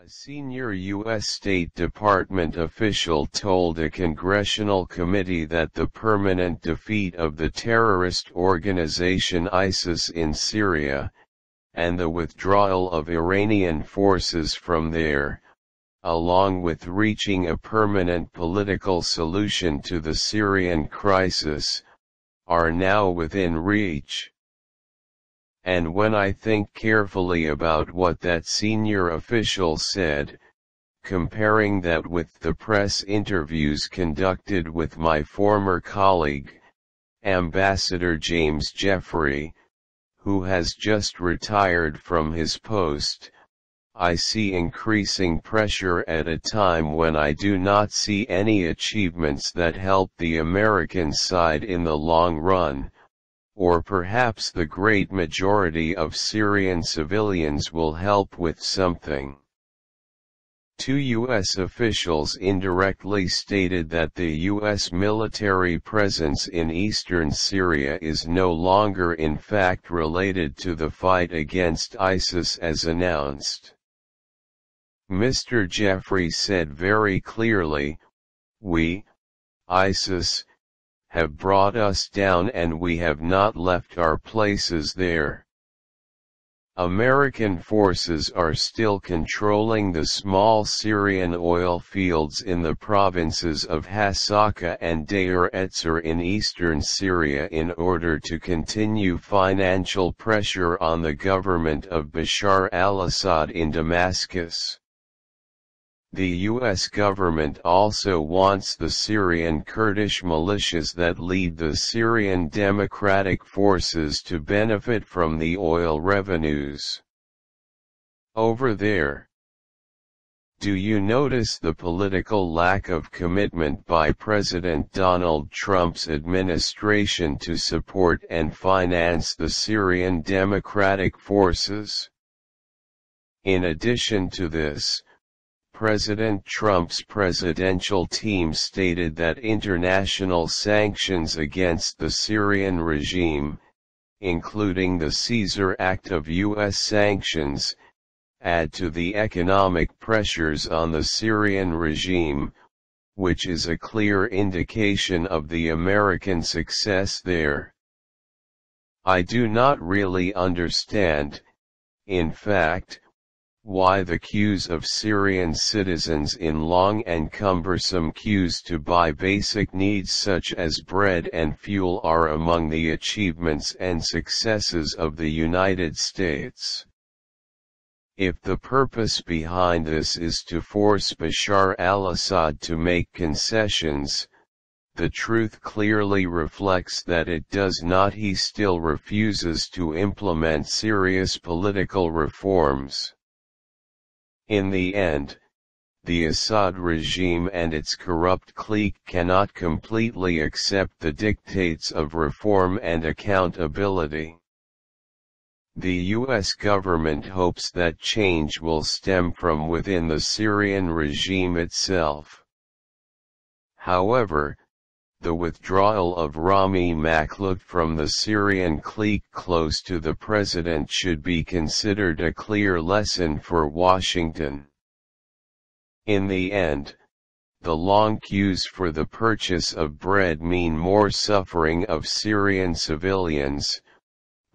A senior U.S. State Department official told a congressional committee that the permanent defeat of the terrorist organization ISIS in Syria, and the withdrawal of Iranian forces from there, along with reaching a permanent political solution to the Syrian crisis, are now within reach. And when I think carefully about what that senior official said, comparing that with the press interviews conducted with my former colleague, Ambassador James Jeffrey, who has just retired from his post, I see increasing pressure at a time when I do not see any achievements that help the American side in the long run. Or perhaps the great majority of Syrian civilians will help with something. Two U.S. officials indirectly stated that the U.S. military presence in eastern Syria is no longer in fact related to the fight against ISIS as announced. Mr. Jeffrey said very clearly, "We, ISIS, have brought us down and we have not left our places there. American forces are still controlling the small Syrian oil fields in the provinces of Hasaka and Deir Ezzor in eastern Syria in order to continue financial pressure on the government of Bashar al-Assad in Damascus. The U.S. government also wants the Syrian Kurdish militias that lead the Syrian Democratic Forces to benefit from the oil revenues over there. Do you notice the political lack of commitment by President Donald Trump's administration to support and finance the Syrian Democratic Forces? In addition to this, President Trump's presidential team stated that international sanctions against the Syrian regime, including the Caesar Act of U.S. sanctions, add to the economic pressures on the Syrian regime, which is a clear indication of the American success there. I do not really understand, in fact, why the queues of Syrian citizens in long and cumbersome queues to buy basic needs such as bread and fuel are among the achievements and successes of the United States. If the purpose behind this is to force Bashar al-Assad to make concessions, the truth clearly reflects that it does not. He still refuses to implement serious political reforms. In the end, the Assad regime and its corrupt clique cannot completely accept the dictates of reform and accountability. The U.S. government hopes that change will stem from within the Syrian regime itself. However, the withdrawal of Rami Makhlouf from the Syrian clique close to the president should be considered a clear lesson for Washington. In the end, the long queues for the purchase of bread mean more suffering of Syrian civilians,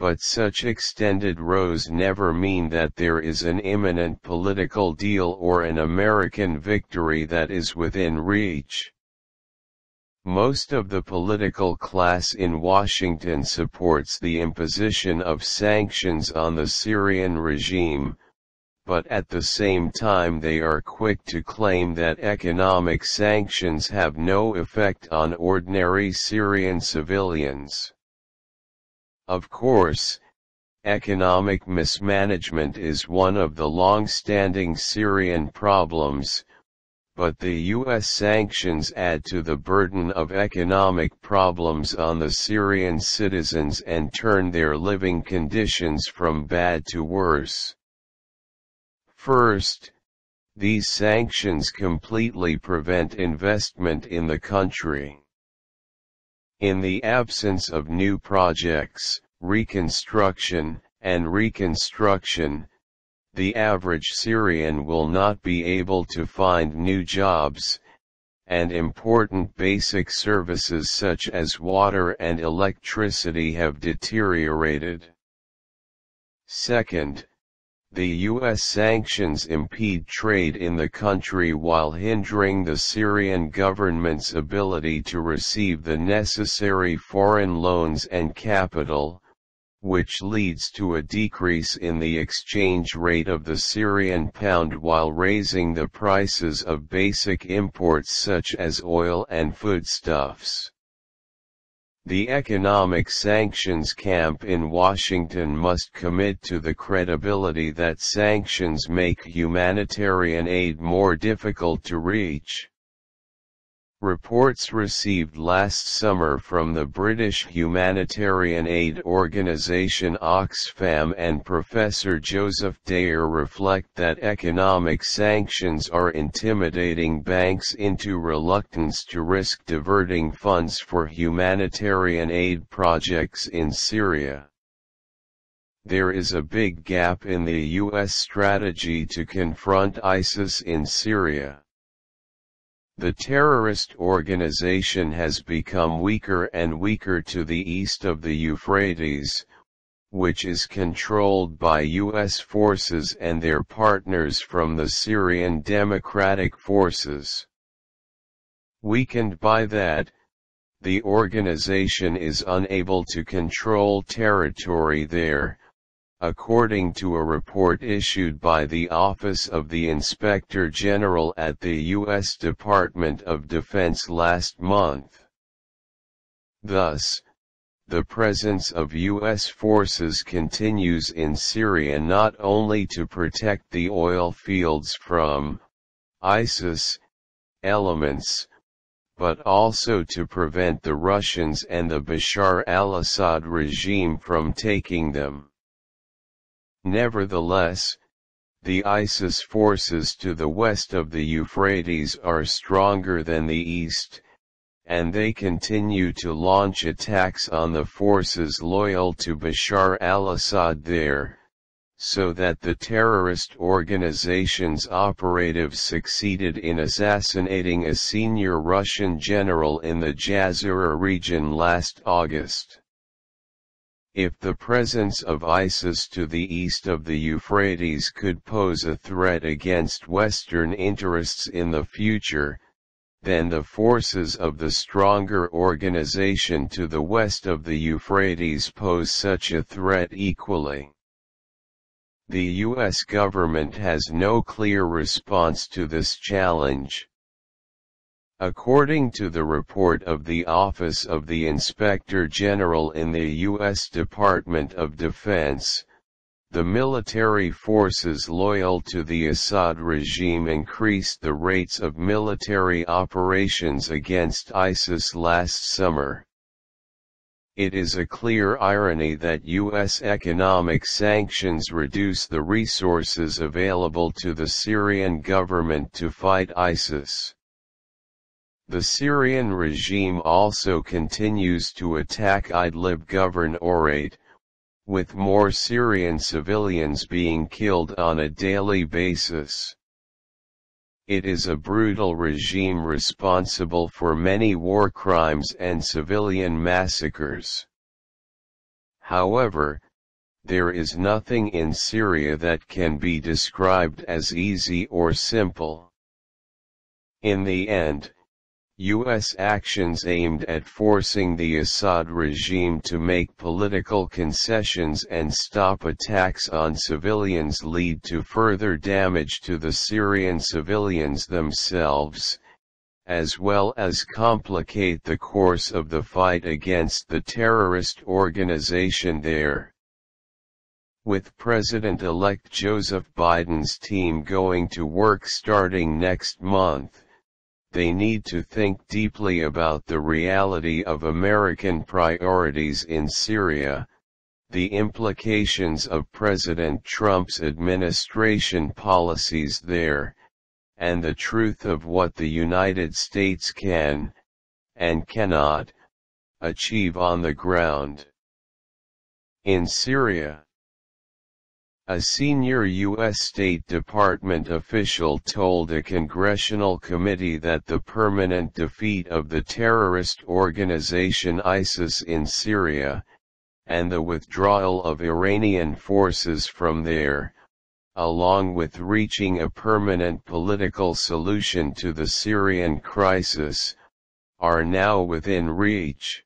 but such extended rows never mean that there is an imminent political deal or an American victory that is within reach. Most of the political class in Washington supports the imposition of sanctions on the Syrian regime, but at the same time they are quick to claim that economic sanctions have no effect on ordinary Syrian civilians. Of course, economic mismanagement is one of the long-standing Syrian problems, but the U.S. sanctions add to the burden of economic problems on the Syrian citizens and turn their living conditions from bad to worse. First, these sanctions completely prevent investment in the country. In the absence of new projects, reconstruction, the average Syrian will not be able to find new jobs, and important basic services such as water and electricity have deteriorated. Second, the U.S. sanctions impede trade in the country while hindering the Syrian government's ability to receive the necessary foreign loans and capital, which leads to a decrease in the exchange rate of the Syrian pound while raising the prices of basic imports such as oil and foodstuffs. The economic sanctions camp in Washington must commit to the credibility that sanctions make humanitarian aid more difficult to reach. Reports received last summer from the British humanitarian aid organisation Oxfam and Professor Joseph Dyer reflect that economic sanctions are intimidating banks into reluctance to risk diverting funds for humanitarian aid projects in Syria. There is a big gap in the U.S. strategy to confront ISIS in Syria. The terrorist organization has become weaker and weaker to the east of the Euphrates, which is controlled by U.S. forces and their partners from the Syrian Democratic Forces. Weakened by that, the organization is unable to control territory there, according to a report issued by the Office of the Inspector General at the U.S. Department of Defense last month. Thus, the presence of U.S. forces continues in Syria not only to protect the oil fields from ISIS elements, but also to prevent the Russians and the Bashar al-Assad regime from taking them. Nevertheless, the ISIS forces to the west of the Euphrates are stronger than the east, and they continue to launch attacks on the forces loyal to Bashar al-Assad there, so that the terrorist organization's operatives succeeded in assassinating a senior Russian general in the Jazoura region last August. If the presence of ISIS to the east of the Euphrates could pose a threat against Western interests in the future, then the forces of the stronger organization to the west of the Euphrates pose such a threat equally. The U.S. government has no clear response to this challenge. According to the report of the Office of the Inspector General in the U.S. Department of Defense, the military forces loyal to the Assad regime increased the rates of military operations against ISIS last summer. It is a clear irony that U.S. economic sanctions reduce the resources available to the Syrian government to fight ISIS. The Syrian regime also continues to attack Idlib Governorate, with more Syrian civilians being killed on a daily basis. It is a brutal regime responsible for many war crimes and civilian massacres. However, there is nothing in Syria that can be described as easy or simple. In the end, U.S. actions aimed at forcing the Assad regime to make political concessions and stop attacks on civilians lead to further damage to the Syrian civilians themselves, as well as complicate the course of the fight against the terrorist organization there. With President-elect Joseph Biden's team going to work starting next month, they need to think deeply about the reality of American priorities in Syria, the implications of President Trump's administration policies there, and the truth of what the United States can, and cannot, achieve on the ground. In Syria, A senior U.S. State Department official told a congressional committee that the permanent defeat of the terrorist organization ISIS in Syria, and the withdrawal of Iranian forces from there, along with reaching a permanent political solution to the Syrian crisis, are now within reach.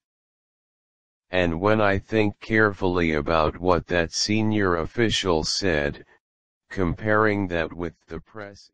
And when I think carefully about what that senior official said, comparing that with the press